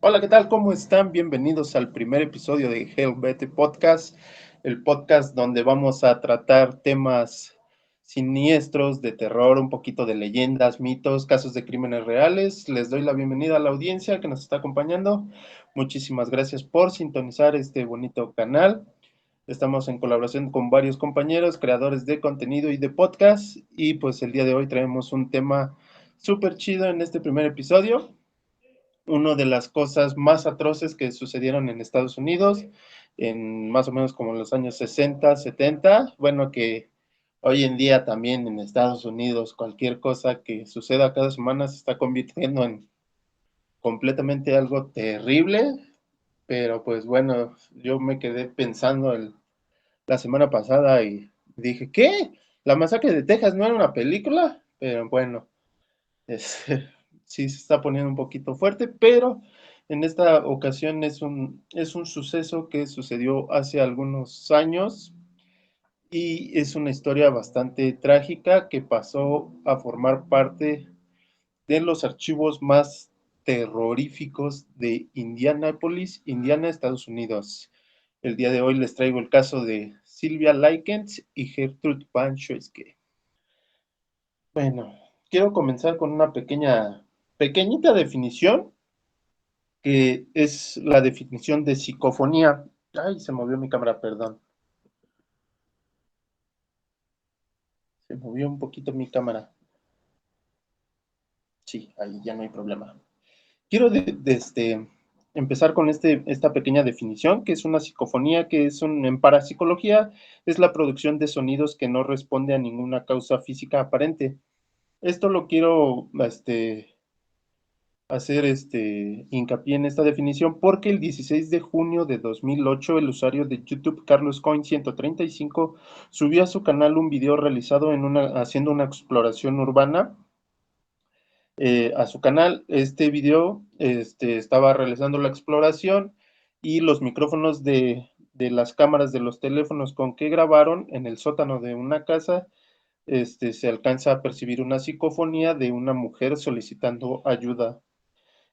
Hola, ¿qué tal? ¿Cómo están? Bienvenidos al primer episodio de Hellbete Podcast, el podcast donde vamos a tratar temas siniestros, de terror, un poquito de leyendas, mitos, casos de crímenes reales. Les doy la bienvenida a la audiencia que nos está acompañando. Muchísimas gracias por sintonizar este bonito canal. Estamos en colaboración con varios compañeros, creadores de contenido y de podcast, y pues el día de hoy traemos un tema súper chido en este primer episodio. Una de las cosas más atroces que sucedieron en Estados Unidos, en más o menos como en los años 60, 70, bueno, que hoy en día también en Estados Unidos cualquier cosa que suceda cada semana se está convirtiendo en completamente algo terrible, pero pues bueno, yo me quedé pensando la semana pasada y dije, ¿qué? ¿La masacre de Texas no era una película? Pero bueno, es, sí se está poniendo un poquito fuerte, pero en esta ocasión es un suceso que sucedió hace algunos años y es una historia bastante trágica que pasó a formar parte de los archivos más terroríficos de Indianapolis, Indiana, Estados Unidos. El día de hoy les traigo el caso de Sylvia Likens y Gertrude Van Schoeske. Bueno, quiero comenzar con una pequeñita definición, que es la definición de psicofonía. Ay, se movió mi cámara, perdón. Se movió un poquito mi cámara. Sí, ahí ya no hay problema. Quiero empezar con esta pequeña definición, que es una psicofonía, en parapsicología, es la producción de sonidos que no responde a ninguna causa física aparente. Esto lo quiero hacer hincapié en esta definición porque el 16 de junio de 2008 el usuario de YouTube Carlos Coin 135 subió a su canal un video realizado haciendo una exploración urbana. A su canal este video estaba realizando la exploración y los micrófonos de las cámaras de los teléfonos con que grabaron en el sótano de una casa. Se alcanza a percibir una psicofonía de una mujer solicitando ayuda.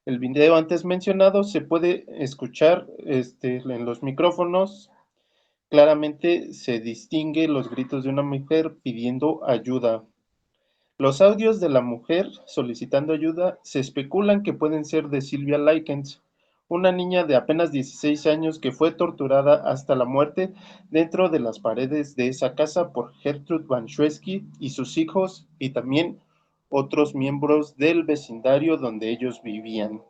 El video antes mencionado se puede escuchar en los micrófonos. Claramente se distingue los gritos de una mujer pidiendo ayuda. Los audios de la mujer solicitando ayuda se especulan que pueden ser de Sylvia Likens, una niña de apenas 16 años que fue torturada hasta la muerte dentro de las paredes de esa casa por Gertrude Van Schoeske y sus hijos y también otros miembros del vecindario donde ellos vivían.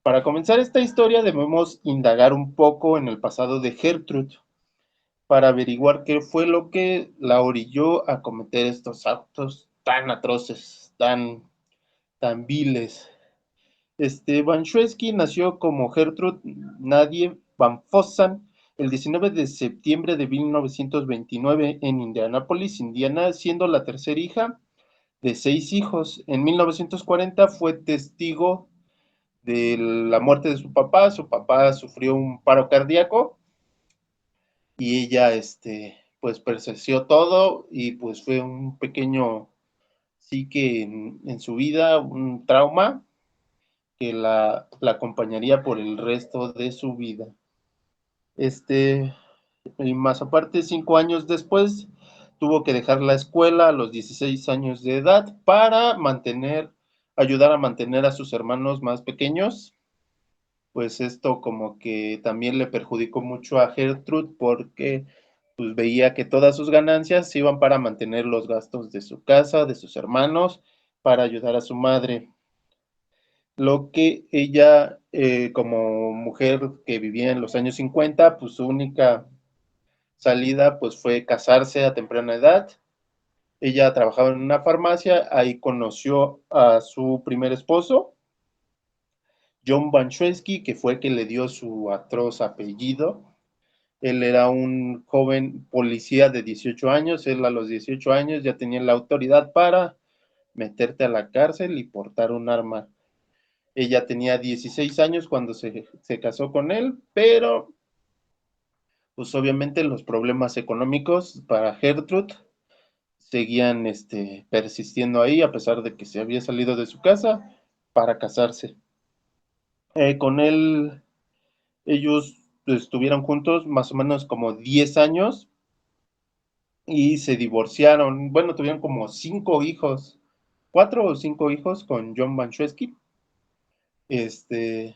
Para comenzar esta historia debemos indagar un poco en el pasado de Gertrude para averiguar qué fue lo que la orilló a cometer estos actos tan atroces, tan viles. Van Schwesky nació como Gertrude Nadie Van Fossan el 19 de septiembre de 1929 en Indianápolis, Indiana, siendo la tercera hija de 6 hijos. En 1940 fue testigo de la muerte de su papá. Su papá sufrió un paro cardíaco y ella, pues presenció todo y pues fue un pequeño, sí que en su vida, un trauma que la acompañaría por el resto de su vida. Este, y más aparte, 5 años después, tuvo que dejar la escuela a los 16 años de edad para ayudar a mantener a sus hermanos más pequeños. Pues esto como que también le perjudicó mucho a Gertrude porque pues veía que todas sus ganancias iban para mantener los gastos de su casa, de sus hermanos, para ayudar a su madre. Lo que ella, como mujer que vivía en los años 50, pues su única salida pues fue casarse a temprana edad. Ella trabajaba en una farmacia, ahí conoció a su primer esposo, John Van Schwesky, que fue el que le dio su atroz apellido. Él era un joven policía de 18 años, él a los 18 años ya tenía la autoridad para meterte a la cárcel y portar un arma. Ella tenía 16 años cuando se casó con él, pero pues obviamente los problemas económicos para Gertrude seguían persistiendo ahí a pesar de que se había salido de su casa para casarse. Con él, ellos estuvieron juntos más o menos como 10 años y se divorciaron. Bueno, tuvieron como 5 hijos, 4 o 5 hijos con John Banchewski. Este,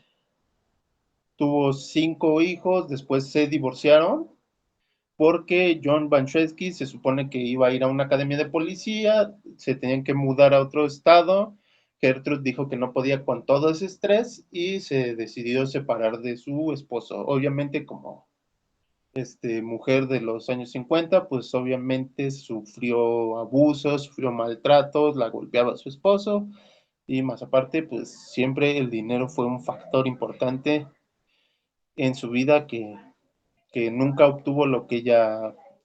tuvo 5 hijos, después se divorciaron porque John Banchewski se supone que iba a ir a una academia de policía, se tenían que mudar a otro estado. Gertrude dijo que no podía con todo ese estrés y se decidió separar de su esposo. Obviamente, como mujer de los años 50, pues obviamente sufrió abusos, sufrió maltratos, la golpeaba a su esposo y más aparte, pues siempre el dinero fue un factor importante en su vida que nunca obtuvo lo que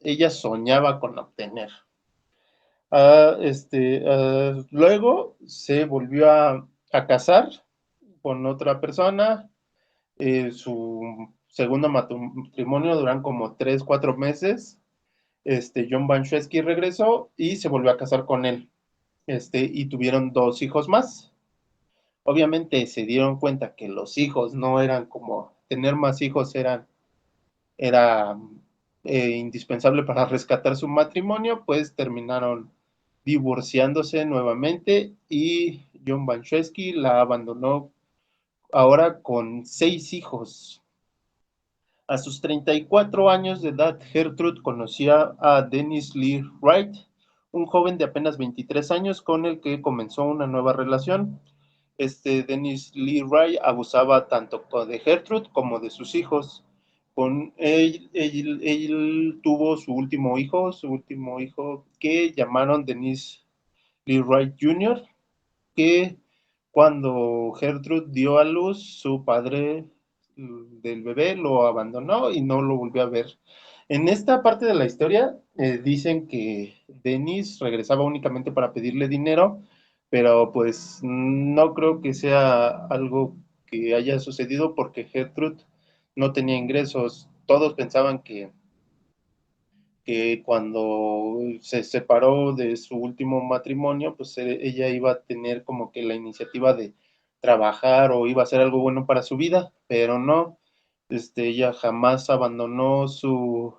ella soñaba con obtener. Luego se volvió a casar con otra persona. Su segundo matrimonio duran como 3, 4 meses. John Banchewski regresó y se volvió a casar con él. Y tuvieron 2 hijos más. Obviamente se dieron cuenta que los hijos no eran como tener más hijos era indispensable para rescatar su matrimonio, pues terminaron divorciándose nuevamente y John Banchewski la abandonó ahora con 6 hijos. A sus 34 años de edad, Gertrude conocía a Dennis Lee Wright, un joven de apenas 23 años con el que comenzó una nueva relación. Dennis Lee Wright abusaba tanto de Gertrude como de sus hijos. Con él tuvo su último hijo que llamaron Dennis Lee Wright Jr., que cuando Gertrude dio a luz, su padre del bebé lo abandonó y no lo volvió a ver. En esta parte de la historia dicen que Dennis regresaba únicamente para pedirle dinero, pero pues no creo que sea algo que haya sucedido porque Gertrude no tenía ingresos. Todos pensaban que cuando se separó de su último matrimonio, pues ella iba a tener como que la iniciativa de trabajar o iba a hacer algo bueno para su vida, pero no, ella jamás abandonó su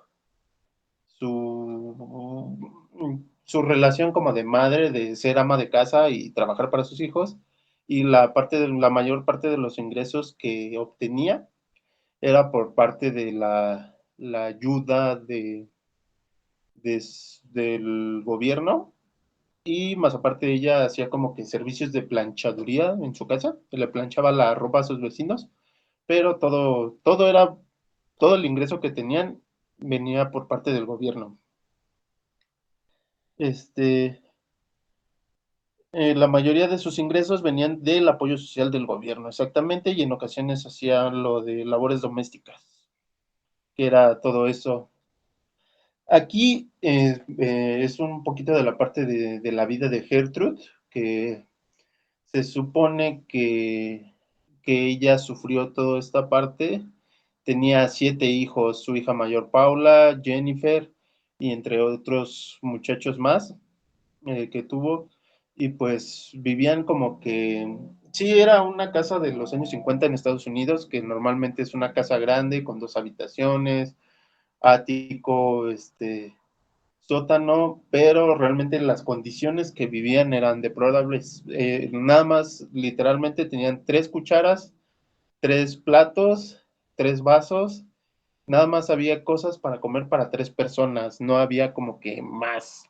relación como de madre, de ser ama de casa y trabajar para sus hijos, y la mayor parte de los ingresos que obtenía era por parte de la ayuda del gobierno y más aparte ella hacía como que servicios de planchaduría en su casa, que le planchaba la ropa a sus vecinos, pero todo el ingreso que tenían venía por parte del gobierno. Este, la mayoría de sus ingresos venían del apoyo social del gobierno, exactamente, y en ocasiones hacían lo de labores domésticas, que era todo eso. Aquí es un poquito de la parte de la vida de Gertrude, que se supone que ella sufrió toda esta parte. Tenía 7 hijos, su hija mayor Paula, Jennifer y entre otros muchachos más que tuvo. Y pues vivían como que, sí, era una casa de los años 50 en Estados Unidos, que normalmente es una casa grande con 2 habitaciones, ático, sótano, pero realmente las condiciones que vivían eran deplorables. Nada más, literalmente tenían 3 cucharas, 3 platos, 3 vasos, nada más había cosas para comer para 3 personas, no había como que más.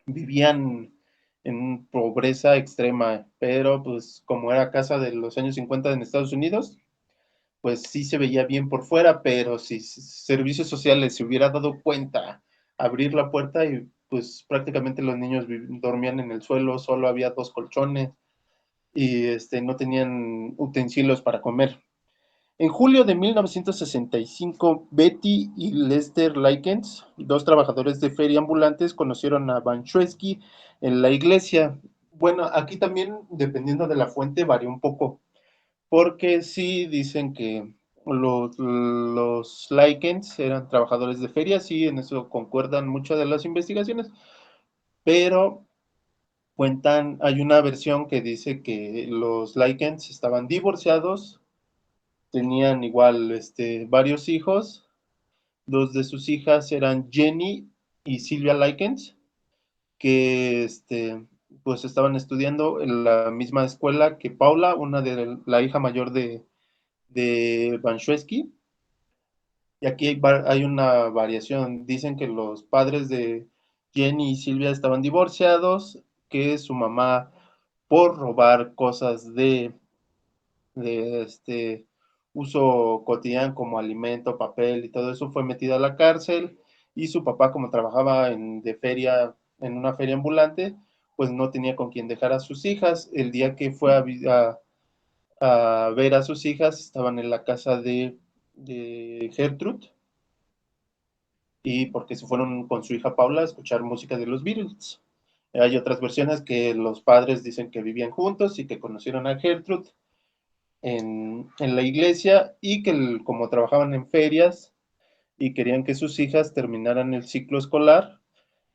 Vivían en pobreza extrema, pero pues como era casa de los años 50 en Estados Unidos, pues sí se veía bien por fuera, pero si servicios sociales se hubiera dado cuenta, abrir la puerta y pues prácticamente los niños dormían en el suelo, solo había 2 colchones y no tenían utensilios para comer. En julio de 1965, Betty y Lester Likens, 2 trabajadores de feria ambulantes, conocieron a Banchewski en la iglesia. Bueno, aquí también, dependiendo de la fuente, varía un poco porque sí dicen que los Lycans eran trabajadores de feria, sí, en eso concuerdan muchas de las investigaciones, pero hay una versión que dice que los Lycans estaban divorciados tenían igual varios hijos. Dos de sus hijas eran Jenny y Silvia Likens, que pues estaban estudiando en la misma escuela que Paula, una de la hija mayor de Banshewski. Y aquí hay una variación. Dicen que los padres de Jenny y Silvia estaban divorciados, que su mamá, por robar cosas de uso cotidiano como alimento, papel y todo eso, fue metida a la cárcel. Y su papá, como trabajaba en una feria ambulante, pues no tenía con quién dejar a sus hijas. El día que fue a ver a sus hijas, estaban en la casa de Gertrude, y porque se fueron con su hija Paula a escuchar música de los Beatles. Hay otras versiones que los padres dicen que vivían juntos y que conocieron a Gertrude en la iglesia, y que como trabajaban en ferias y querían que sus hijas terminaran el ciclo escolar,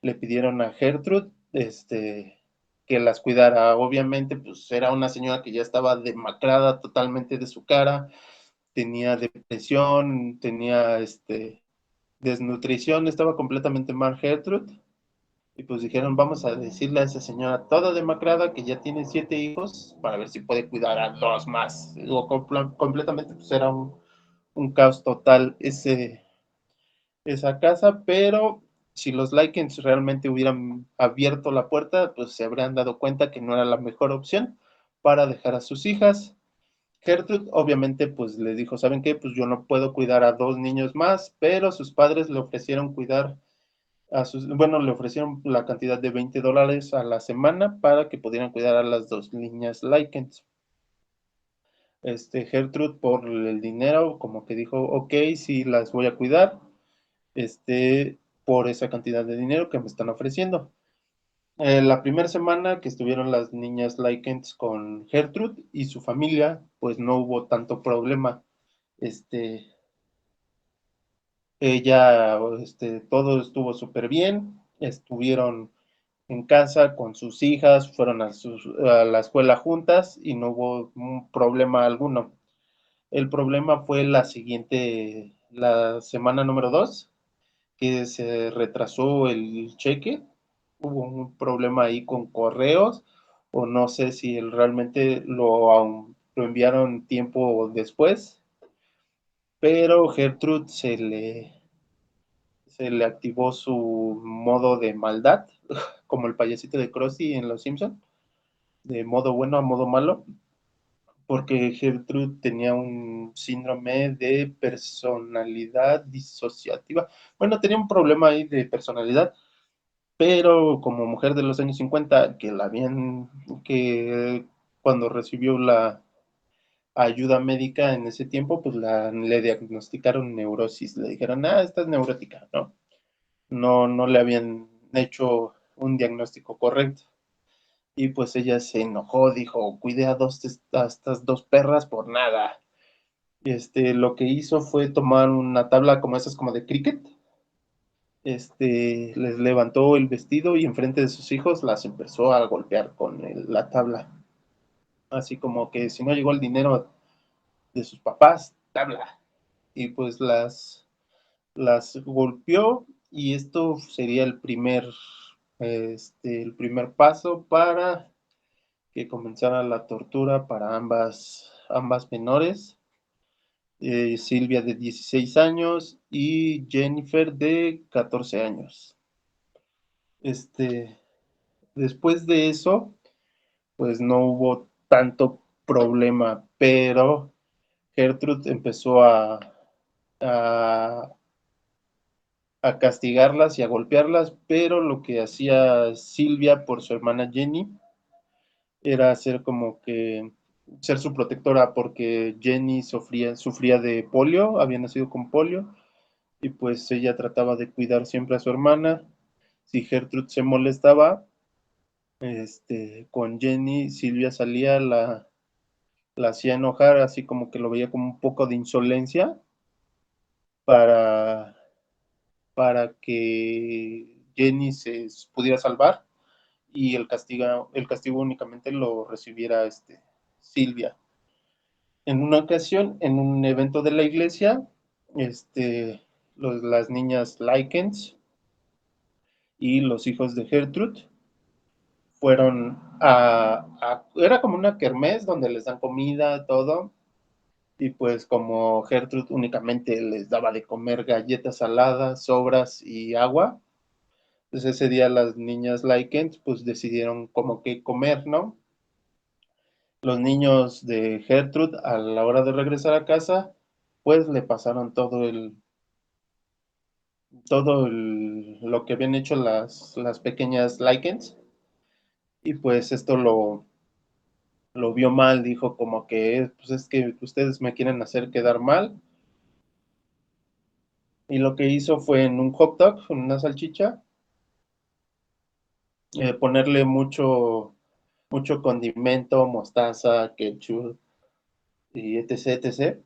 le pidieron a Gertrude que las cuidara. Obviamente, pues era una señora que ya estaba demacrada totalmente de su cara, tenía depresión, tenía desnutrición, estaba completamente mal Gertrude. Y pues dijeron, vamos a decirle a esa señora toda demacrada que ya tiene 7 hijos para ver si puede cuidar a dos más. Digo, completamente, pues era un caos total esa casa, pero si los Likens realmente hubieran abierto la puerta, pues se habrían dado cuenta que no era la mejor opción para dejar a sus hijas. Gertrude obviamente pues le dijo, ¿saben qué? Pues yo no puedo cuidar a dos niños más, pero sus padres le ofrecieron cuidar bueno, le ofrecieron la cantidad de $20 a la semana para que pudieran cuidar a las dos niñas Likens. Gertrude por el dinero como que dijo, ok, sí las voy a cuidar, por esa cantidad de dinero que me están ofreciendo. La primera semana que estuvieron las niñas Likens con Gertrude y su familia, pues no hubo tanto problema. Este, Ella, todo estuvo súper bien, estuvieron en casa con sus hijas, fueron a la escuela juntas y no hubo un problema alguno. El problema fue la semana número 2, que se retrasó el cheque. Hubo un problema ahí con correos, o no sé si realmente lo enviaron tiempo después, pero Gertrude se le activó su modo de maldad, como el payasito de Krusty en Los Simpson, de modo bueno a modo malo, porque Gertrude tenía un síndrome de personalidad disociativa. Bueno, tenía un problema ahí de personalidad, pero como mujer de los años 50, que cuando recibió la ayuda médica en ese tiempo, pues le diagnosticaron neurosis, le dijeron, esta es neurótica, ¿no? No le habían hecho un diagnóstico correcto. Y pues ella se enojó, dijo, cuidé a estas dos perras por nada. Lo que hizo fue tomar una tabla como esas como de cricket, les levantó el vestido y enfrente de sus hijos las empezó a golpear con la tabla. Así como que si no llegó el dinero de sus papás, tabla. Y pues las golpeó, y esto sería el primer paso para que comenzara la tortura para ambas menores, Silvia de 16 años y Jennifer de 14 años. Después de eso, pues no hubo tanto problema, pero Gertrude empezó a, a castigarlas y a golpearlas, pero lo que hacía Silvia por su hermana Jenny era ser su protectora, porque Jenny sufría de polio, había nacido con polio, y pues ella trataba de cuidar siempre a su hermana. Si Gertrude se molestaba con Jenny, Silvia salía, la hacía enojar, así como que lo veía como un poco de insolencia para, para que Jenny se pudiera salvar, y el castigo únicamente lo recibiera Silvia. En una ocasión, en un evento de la iglesia, las niñas Likens y los hijos de Gertrude fueron era como una kermés donde les dan comida, todo, y pues como Gertrude únicamente les daba de comer galletas saladas, sobras y agua, pues ese día las niñas Likens pues decidieron como que comer, ¿no? Los niños de Gertrude a la hora de regresar a casa, pues le pasaron lo que habían hecho las pequeñas Likens, y pues esto lo vio mal, dijo como que, pues es que ustedes me quieren hacer quedar mal, y lo que hizo fue en un hot dog, en una salchicha, ponerle mucho condimento, mostaza, ketchup y etc, etc.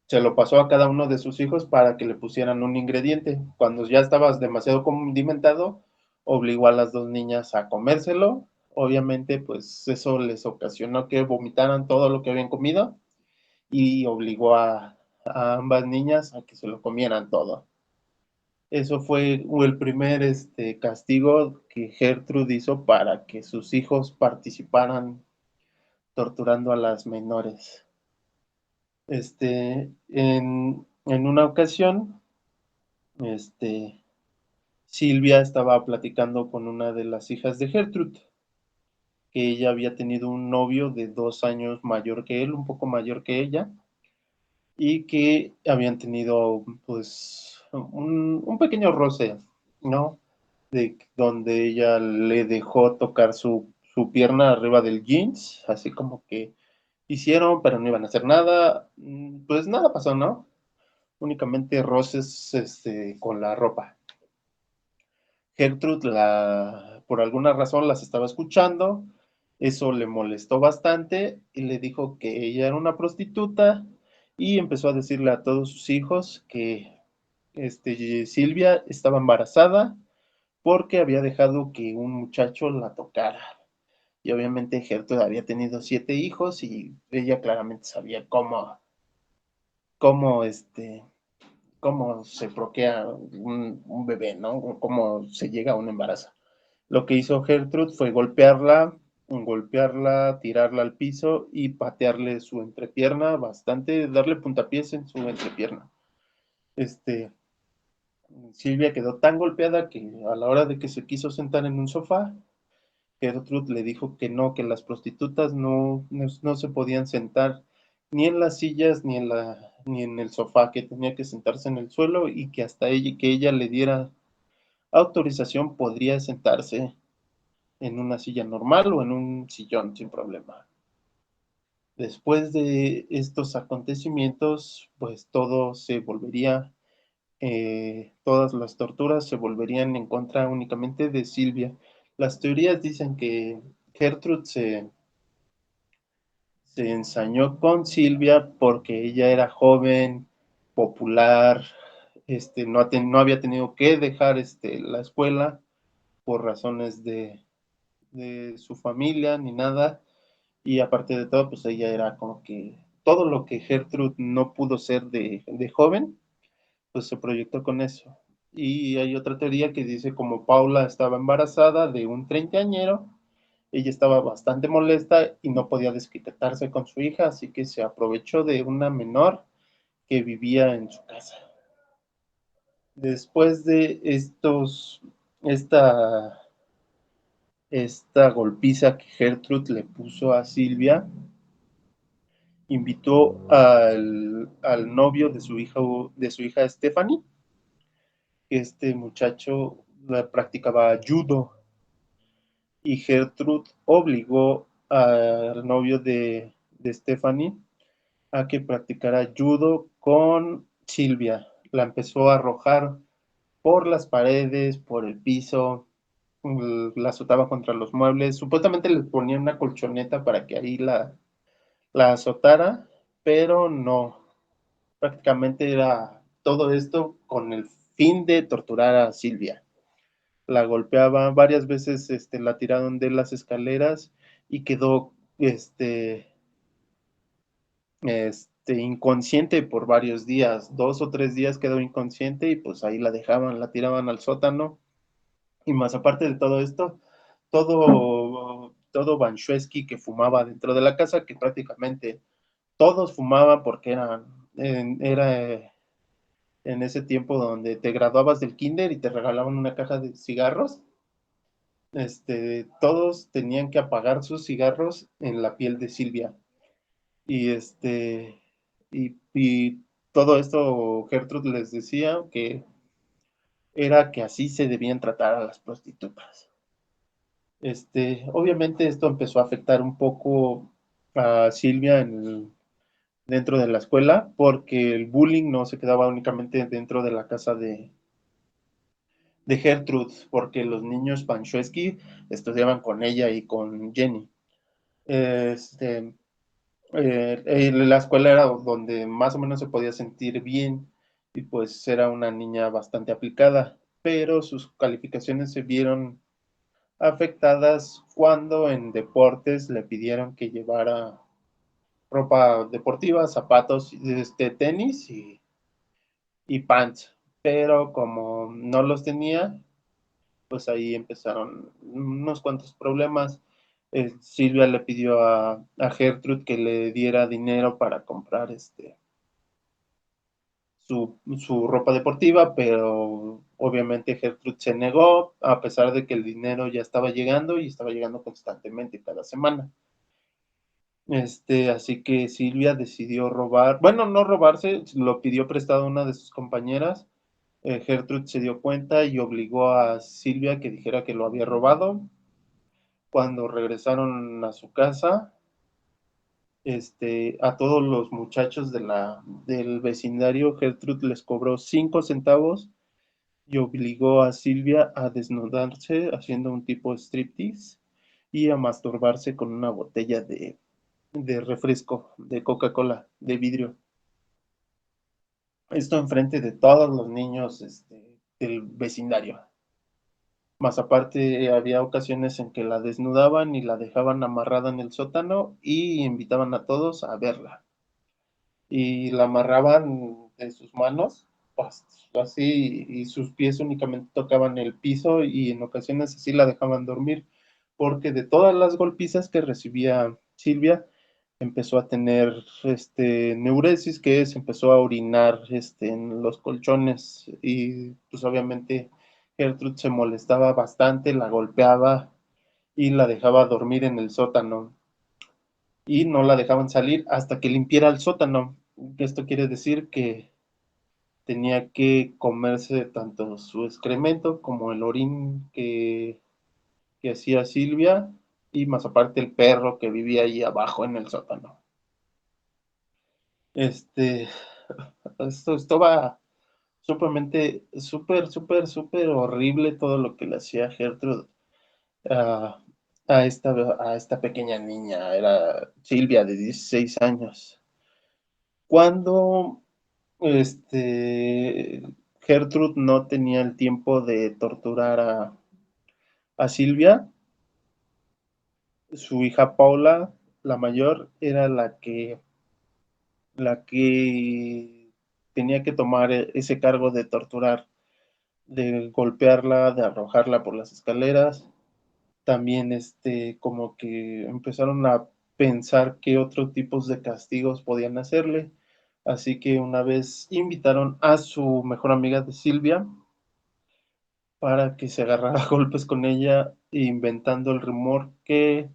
Se lo pasó a cada uno de sus hijos para que le pusieran un ingrediente. Cuando ya estaba demasiado condimentado, obligó a las dos niñas a comérselo. Obviamente, pues eso les ocasionó que vomitaran todo lo que habían comido y obligó a ambas niñas a que se lo comieran todo. Eso fue el primer castigo que Gertrude hizo para que sus hijos participaran torturando a las menores. En una ocasión, este, Silvia estaba platicando con una de las hijas de Gertrude, que ella había tenido un novio de 2 años mayor que él, un poco mayor que ella, y que habían tenido pues un pequeño roce, ¿no? Donde ella le dejó tocar su pierna arriba del jeans, así como que hicieron, pero no iban a hacer nada, pues nada pasó, ¿no? Únicamente roces con la ropa. Gertrude por alguna razón las estaba escuchando, eso le molestó bastante y le dijo que ella era una prostituta y empezó a decirle a todos sus hijos que Silvia estaba embarazada porque había dejado que un muchacho la tocara. Y obviamente Gertrude había tenido 7 hijos y ella claramente sabía cómo, cómo se procrea un bebé, ¿no? Cómo se llega a un embarazo. Lo que hizo Gertrude fue golpearla, tirarla al piso y patearle su entrepierna bastante, darle puntapiés en su entrepierna. Este, Silvia quedó tan golpeada que a la hora de que se quiso sentar en un sofá, Gertrude le dijo que las prostitutas no se podían sentar ni en las sillas ni en el sofá, que tenía que sentarse en el suelo y que hasta que ella le diera autorización podría sentarse en una silla normal o en un sillón sin problema. Después de estos acontecimientos, pues todo se volvería, todas las torturas se volverían en contra únicamente de Silvia. Las teorías dicen que Gertrude se ensañó con Silvia porque ella era joven, popular, no había tenido que dejar la escuela por razones de su familia ni nada, y aparte de todo, pues ella era como que todo lo que Gertrude no pudo ser de joven, pues se proyectó con eso. Y hay otra teoría que dice como Paula estaba embarazada de un treintañero, ella estaba bastante molesta y no podía desquitarse con su hija, así que se aprovechó de una menor que vivía en su casa. Después de esta, esta golpiza que Gertrude le puso a Silvia, invitó al novio de su hija Stephanie, que este muchacho practicaba judo, y Gertrude obligó al novio de Stephanie a que practicara judo con Silvia. La empezó a arrojar por las paredes, por el piso, la azotaba contra los muebles. Supuestamente le ponía una colchoneta para que ahí la azotara, pero no. Prácticamente era todo esto con el fin de torturar a Silvia. La golpeaba varias veces, la tiraron de las escaleras y quedó, inconsciente por varios días, 2 o 3 días quedó inconsciente y pues ahí la dejaban, la tiraban al sótano. Y más aparte de todo esto, todo Banshewski que fumaba dentro de la casa, que prácticamente todos fumaban porque era en ese tiempo donde te graduabas del kinder y te regalaban una caja de cigarros. Todos tenían que apagar sus cigarros en la piel de Silvia. Y y todo esto Gertrude les decía que era que así se debían tratar a las prostitutas. Obviamente esto empezó a afectar un poco a Silvia dentro de la escuela, porque el bullying no se quedaba únicamente dentro de la casa de Gertrude, porque los niños Panchewski estudiaban con ella y con Jenny. La escuela era donde más o menos se podía sentir bien y pues era una niña bastante aplicada, pero sus calificaciones se vieron afectadas cuando en deportes le pidieron que llevara ropa deportiva, zapatos, tenis y pants, pero como no los tenía, pues ahí empezaron unos cuantos problemas. Silvia le pidió a Gertrude que le diera dinero para comprar su ropa deportiva, pero obviamente Gertrude se negó, a pesar de que el dinero ya estaba llegando y estaba llegando constantemente cada semana. Así que Silvia decidió robar, bueno, no robarse, lo pidió prestado a una de sus compañeras. Gertrude se dio cuenta y obligó a Silvia que dijera que lo había robado. Cuando regresaron a su casa, a todos los muchachos del vecindario, Gertrude les cobró 5 centavos y obligó a Silvia a desnudarse haciendo un tipo de striptease y a masturbarse con una botella de refresco, de Coca-Cola, de vidrio. Esto enfrente de todos los niños del vecindario. Más aparte, había ocasiones en que la desnudaban y la dejaban amarrada en el sótano y invitaban a todos a verla. Y la amarraban de sus manos, pues, así, y sus pies únicamente tocaban el piso y en ocasiones así la dejaban dormir, porque de todas las golpizas que recibía Silvia, empezó a tener neuresis, que se empezó a orinar en los colchones y pues obviamente Gertrude se molestaba bastante, la golpeaba y la dejaba dormir en el sótano y no la dejaban salir hasta que limpiara el sótano. Esto quiere decir que tenía que comerse tanto su excremento como el orín que hacía Silvia y más aparte el perro que vivía ahí abajo en el sótano. Este, esto estaba súper horrible todo lo que le hacía Gertrude a, a esta pequeña niña, era Silvia de 16 años. Cuando Gertrude no tenía el tiempo de torturar a Silvia, su hija Paula, la mayor, era la que tenía que tomar ese cargo de torturar, de golpearla, de arrojarla por las escaleras. También como que empezaron a pensar qué otros tipos de castigos podían hacerle. Así que una vez invitaron a su mejor amiga de Silvia para que se agarrara a golpes con ella, inventando el rumor que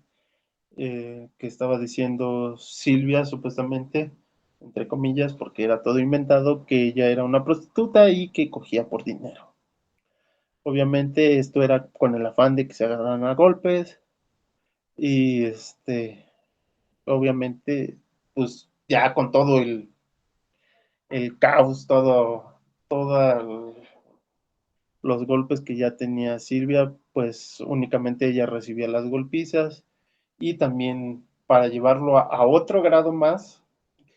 estaba diciendo Silvia, supuestamente, entre comillas, porque era todo inventado, que ella era una prostituta y que cogía por dinero. Obviamente esto era con el afán de que se agarraran a golpes y obviamente, pues ya con todo el caos, todos los golpes que ya tenía Silvia, pues únicamente ella recibía las golpizas y también para llevarlo a otro grado más,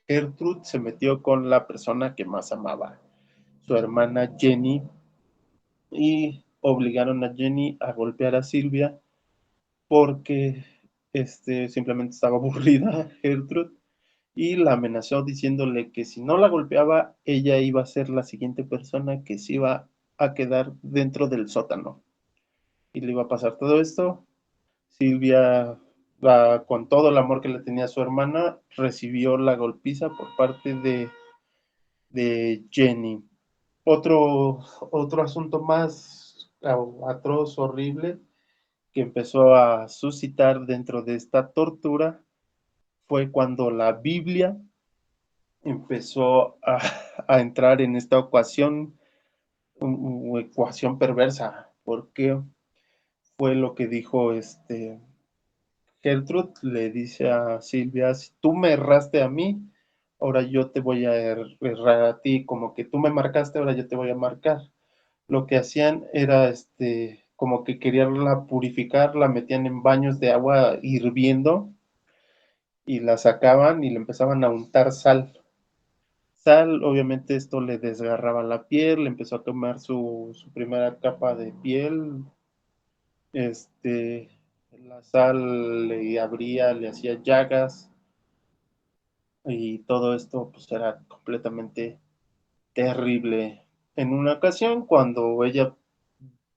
Gertrude se metió con la persona que más amaba, su hermana Jenny, y obligaron a Jenny a golpear a Silvia porque simplemente estaba aburrida Gertrude y la amenazó diciéndole que si no la golpeaba, ella iba a ser la siguiente persona que se iba a quedar dentro del sótano. Y le iba a pasar todo esto. Silvia, con todo el amor que le tenía a su hermana, recibió la golpiza por parte de Jenny. Otro asunto más atroz, horrible, que empezó a suscitar dentro de esta tortura fue cuando la Biblia empezó a entrar en esta ecuación perversa, porque fue lo que dijo Gertrude, le dice a Silvia, si tú me erraste a mí, ahora yo te voy a errar a ti, como que tú me marcaste, ahora yo te voy a marcar. Lo que hacían era como que querían la purificar, la metían en baños de agua hirviendo y la sacaban y le empezaban a untar sal. Sal, obviamente esto le desgarraba la piel, le empezó a quemar su primera capa de piel, este, la sal le abría, le hacía llagas y todo esto pues era completamente terrible. En una ocasión, cuando ella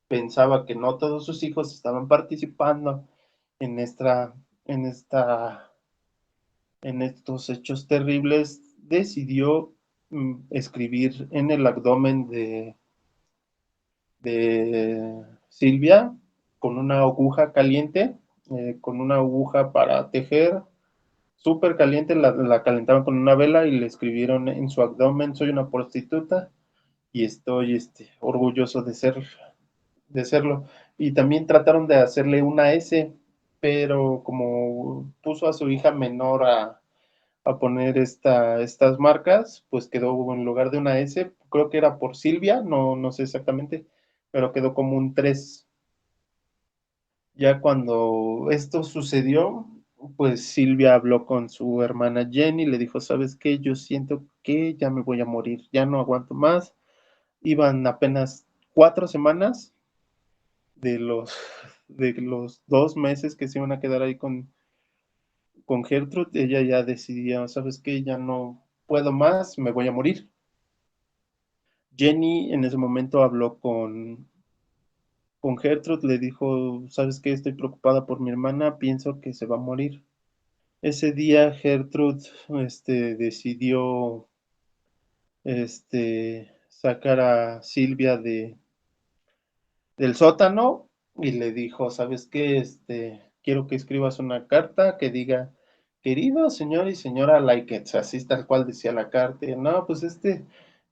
pensaba que no todos sus hijos estaban participando en esta, en esta, en estos hechos terribles, decidió escribir en el abdomen de Silvia con una aguja caliente, con una aguja para tejer, súper caliente, la calentaban con una vela y le escribieron en su abdomen, soy una prostituta y estoy orgulloso de serlo. Y también trataron de hacerle una S, pero como puso a su hija menor a poner estas marcas, pues quedó en lugar de una S, creo que era por Silvia, no sé exactamente, pero quedó como un 3. Ya cuando esto sucedió, pues Silvia habló con su hermana Jenny, le dijo, ¿sabes qué? Yo siento que ya me voy a morir, ya no aguanto más. Iban apenas 4 semanas de los, de los 2 meses que se iban a quedar ahí con Gertrude. Ella ya decidía, ¿sabes qué? Ya no puedo más, me voy a morir. Jenny en ese momento habló con Gertrude, le dijo, ¿sabes qué? Estoy preocupada por mi hermana, pienso que se va a morir. Ese día Gertrude decidió sacar a Silvia del sótano y le dijo, ¿sabes qué? Quiero que escribas una carta que diga, querido señor y señora Likets, así tal cual decía la carta. Y, no, pues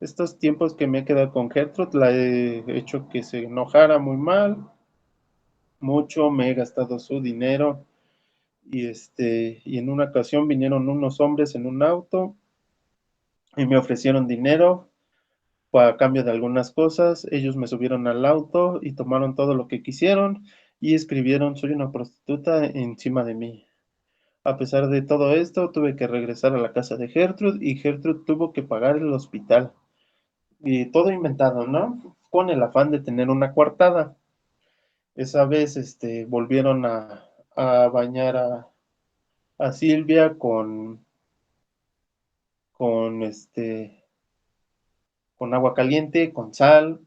estos tiempos que me he quedado con Gertrude la he hecho que se enojara muy mal, mucho, me he gastado su dinero y en una ocasión vinieron unos hombres en un auto y me ofrecieron dinero a cambio de algunas cosas. Ellos me subieron al auto y tomaron todo lo que quisieron y escribieron soy una prostituta encima de mí. A pesar de todo esto, tuve que regresar a la casa de Gertrude y Gertrude tuvo que pagar el hospital. Y todo inventado, ¿no? Con el afán de tener una coartada. Esa vez volvieron a bañar a Silvia con con agua caliente, con sal,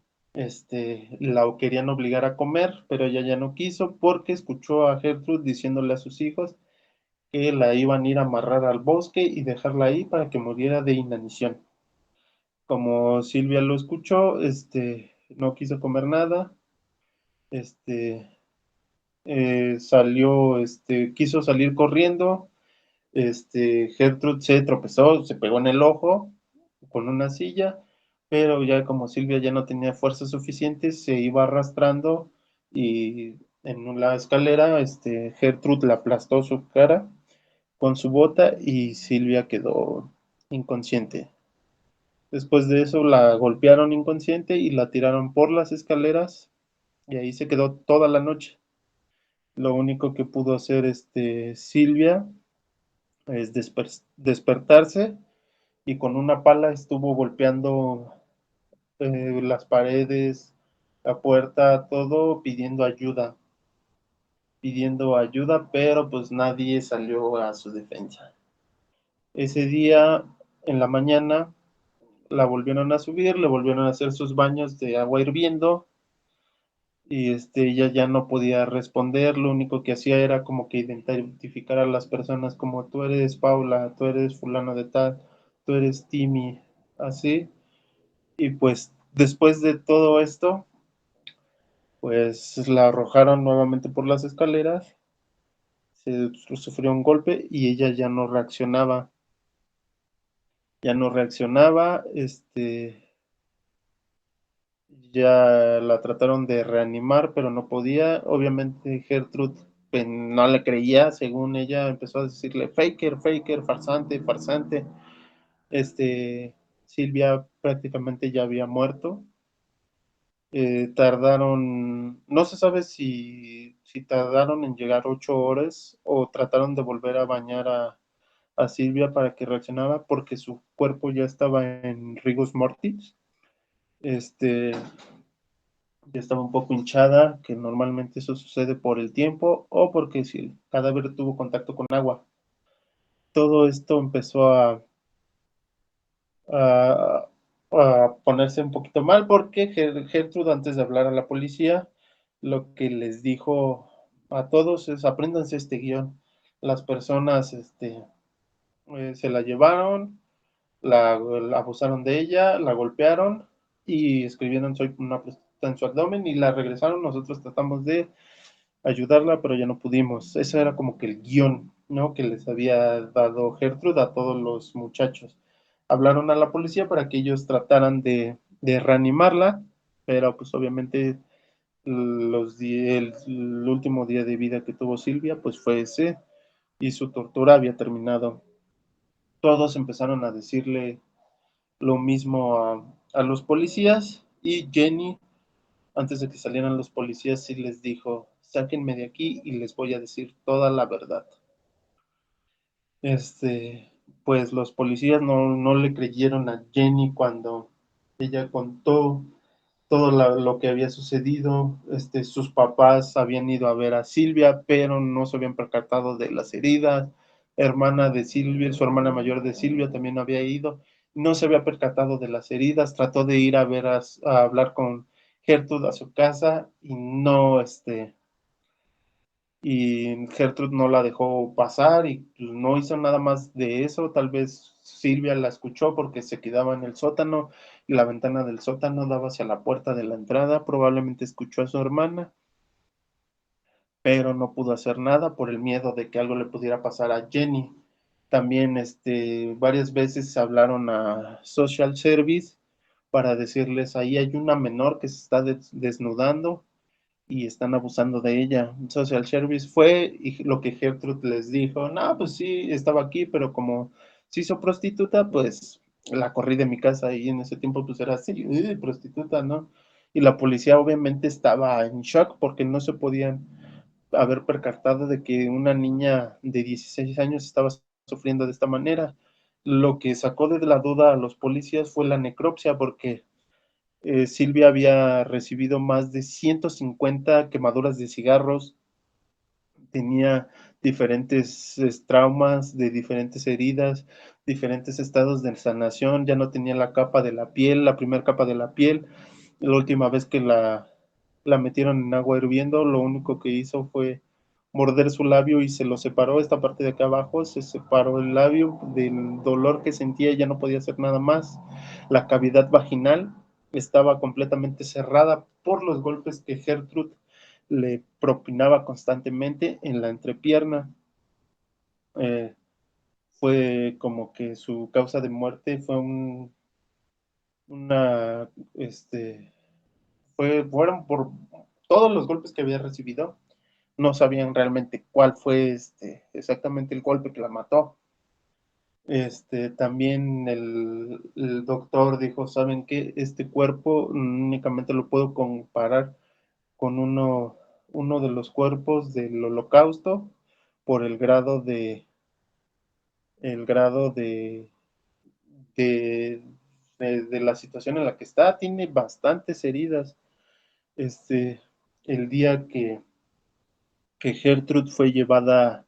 la querían obligar a comer, pero ella ya no quiso porque escuchó a Gertrude diciéndole a sus hijos que la iban a ir a amarrar al bosque y dejarla ahí para que muriera de inanición. Como Silvia lo escuchó, no quiso comer nada, este, salió, quiso salir corriendo, Gertrude se tropezó, se pegó en el ojo con una silla, pero ya como Silvia ya no tenía fuerzas suficientes, se iba arrastrando y en la escalera, Gertrude le aplastó su cara con su bota y Silvia quedó inconsciente. Después de eso la golpearon inconsciente y la tiraron por las escaleras y ahí se quedó toda la noche. Lo único que pudo hacer Silvia es despertarse y con una pala estuvo golpeando las paredes, la puerta, todo pidiendo ayuda, pero pues nadie salió a su defensa. Ese día, en la mañana, la volvieron a subir, le volvieron a hacer sus baños de agua hirviendo y ella ya no podía responder, lo único que hacía era como que identificar a las personas como tú eres Paula, tú eres fulano de tal, tú eres Timmy, así. Y pues después de todo esto, pues la arrojaron nuevamente por las escaleras, se sufrió un golpe y ella ya no reaccionaba, ya la trataron de reanimar, pero no podía. Obviamente Gertrude no le creía, según ella empezó a decirle faker, faker, farsante, farsante. Silvia prácticamente ya había muerto. Tardaron, no se sabe si tardaron en llegar 8 horas o trataron de volver a bañar a Silvia para que reaccionara porque su cuerpo ya estaba en Rigus Mortis. Este, ya estaba un poco hinchada, que normalmente eso sucede por el tiempo o porque si el cadáver tuvo contacto con agua. Todo esto empezó a, a ponerse un poquito mal porque Gertrude, antes de hablar a la policía, lo que les dijo a todos es apréndanse este guión. Las personas se la llevaron, la abusaron de ella, la golpearon y escribieron soy una prostituta en su abdomen y la regresaron. Nosotros tratamos de ayudarla, pero ya no pudimos. Eso era como que el guión, ¿no? Que les había dado Gertrude a todos los muchachos. Hablaron a la policía para que ellos trataran de reanimarla, pero pues obviamente el último día de vida que tuvo Silvia, pues fue ese, y su tortura había terminado. Todos empezaron a decirle lo mismo a los policías y Jenny, antes de que salieran los policías, sí les dijo, sáquenme de aquí y les voy a decir toda la verdad. Pues los policías no le creyeron a Jenny cuando ella contó todo lo que había sucedido. Sus papás habían ido a ver a Silvia, pero no se habían percatado de las heridas. Hermana de Silvia, su hermana mayor de Silvia también había ido, no se había percatado de las heridas, trató de ir a ver a hablar con Gertrude a su casa y y Gertrude no la dejó pasar y pues, no hizo nada más de eso. Tal vez Silvia la escuchó porque se quedaba en el sótano y la ventana del sótano daba hacia la puerta de la entrada. Probablemente escuchó a su hermana, pero no pudo hacer nada por el miedo de que algo le pudiera pasar a Jenny. También varias veces hablaron a Social Service para decirles ahí hay una menor que se está desnudando y están abusando de ella. Social Service fue y lo que Gertrude les dijo, no, pues sí, estaba aquí, pero como se hizo prostituta, pues la corrí de mi casa y en ese tiempo pues era así, prostituta, ¿no? Y la policía obviamente estaba en shock porque no se podían haber percatado de que una niña de 16 años estaba sufriendo de esta manera. Lo que sacó de la duda a los policías fue la necropsia porque Silvia había recibido más de 150 quemaduras de cigarros, tenía diferentes traumas de diferentes heridas, diferentes estados de sanación, ya no tenía la capa de la piel, la primera capa de la piel. La última vez que la metieron en agua hirviendo, lo único que hizo fue morder su labio y se lo separó, esta parte de acá abajo, se separó el labio del dolor que sentía, ya no podía hacer nada más. La cavidad vaginal estaba completamente cerrada por los golpes que Gertrude le propinaba constantemente en la entrepierna. Eh, Fue como que su causa de muerte fue una, fueron por todos los golpes que había recibido. No sabían realmente cuál fue exactamente el golpe que la mató. También el doctor dijo, ¿saben qué? Este cuerpo únicamente lo puedo comparar con uno de los cuerpos del holocausto por el grado de, de la situación en la que está. Tiene bastantes heridas. Este, el día que Gertrude fue llevada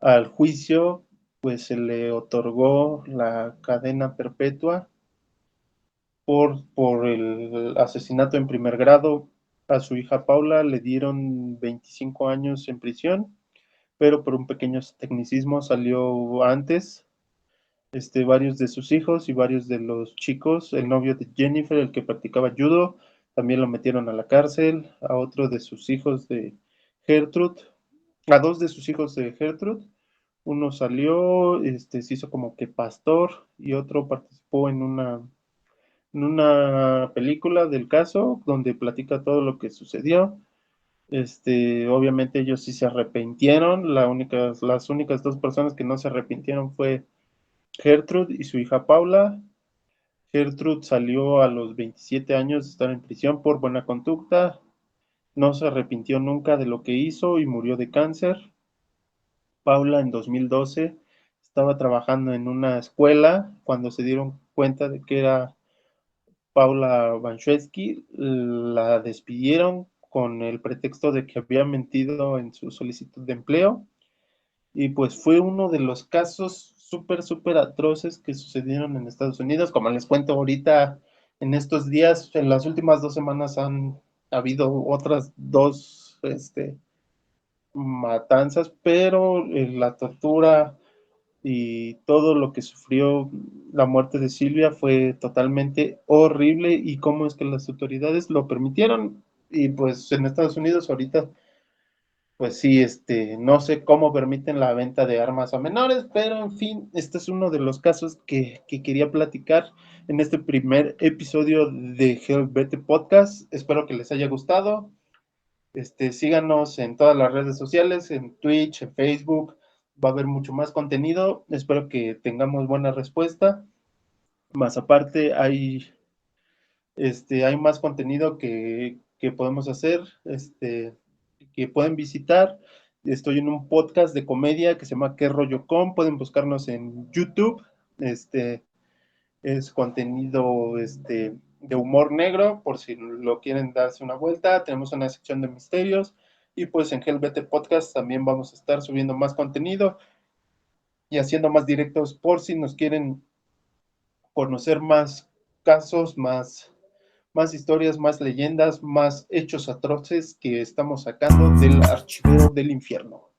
al juicio, pues se le otorgó la cadena perpetua por el asesinato en primer grado a su hija Paula. Le dieron 25 años en prisión, pero por un pequeño tecnicismo salió antes. Varios de sus hijos y varios de los chicos, el novio de Jennifer, el que practicaba judo, también lo metieron a la cárcel. A otro de sus hijos de Gertrude, a dos de sus hijos de Gertrude, uno salió, se hizo como que pastor, y otro participó en una película del caso donde platica todo lo que sucedió. Obviamente ellos sí se arrepintieron. Las únicas dos personas que no se arrepintieron fue Gertrude y su hija Paula. Gertrude salió a los 27 años de estar en prisión por buena conducta. No se arrepintió nunca de lo que hizo y murió de cáncer. Paula en 2012 estaba trabajando en una escuela cuando se dieron cuenta de que era Paula Banchewski. La despidieron con el pretexto de que había mentido en su solicitud de empleo, y pues fue uno de los casos súper atroces que sucedieron en Estados Unidos. Como les cuento ahorita, en estos días, en las últimas 2 semanas han habido otras dos matanzas, pero la tortura y todo lo que sufrió la muerte de Silvia fue totalmente horrible. Y cómo es que las autoridades lo permitieron. Y pues en Estados Unidos ahorita, pues sí, no sé cómo permiten la venta de armas a menores, pero en fin, este es uno de los casos que quería platicar en este primer episodio de GLBT Podcast. Espero que les haya gustado. Síganos en todas las redes sociales, en Twitch, en Facebook. Va a haber mucho más contenido. Espero que tengamos buena respuesta. Más aparte, hay más contenido que podemos hacer, que pueden visitar. Estoy en un podcast de comedia que se llama ¿Qué rollo con? Pueden buscarnos en YouTube. Es contenido de humor negro, por si lo quieren darse una vuelta. Tenemos una sección de misterios, y pues en GLBT Podcast también vamos a estar subiendo más contenido y haciendo más directos por si nos quieren conocer más casos, más historias, más leyendas, más hechos atroces que estamos sacando del archivero del infierno.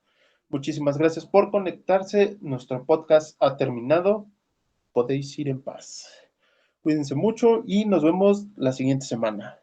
Muchísimas gracias por conectarse. Nuestro podcast ha terminado. Podéis ir en paz. Cuídense mucho y nos vemos la siguiente semana.